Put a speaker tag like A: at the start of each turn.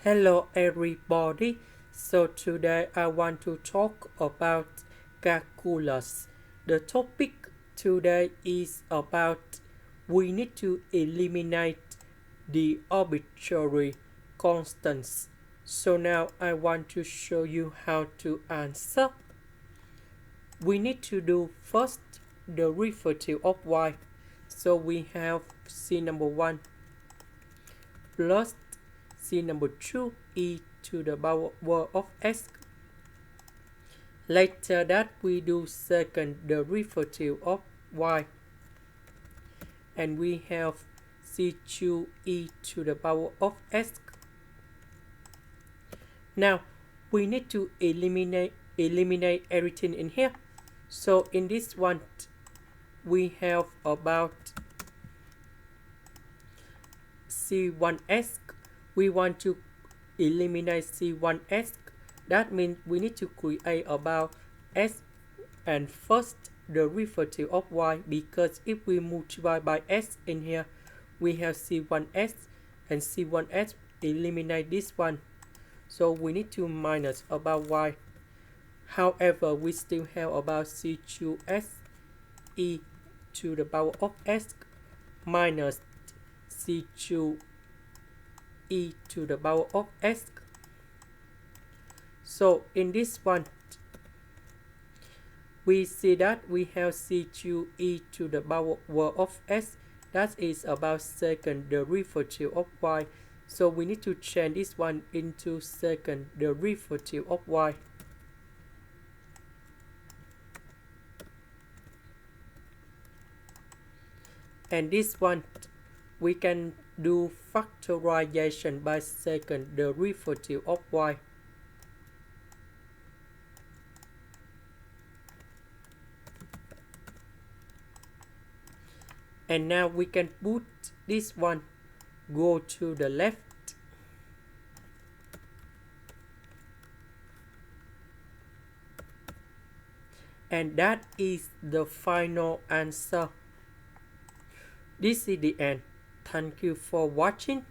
A: Hello everybody. So today I want to talk about calculus. The topic today is about we need to eliminate the arbitrary constants. So now I want to show you how to answer. We need to do first the derivative of y. So we have c number 1 plus c number 2 e to the power of s. Later that we do second derivative of y, and we have c2 e to the power of s. Now we need to eliminate everything in here. So in this one we have about c1s. We want to eliminate c1s. That means we need to create about s and first derivative of y, because if we multiply by s in here, we have c1s, and c1s eliminate this one. So we need to minus about y. However, we still have about c2s e to the power of s minus c2 e to the power of s. So in this one, we see that we have c2 e to the power of s. That is about second derivative of y. So we need to change this one into second derivative of y. And this one, we can do factorization by second derivative of y. And now we can put this one go to the left. And that is the final answer. This is the end. Thank you for watching.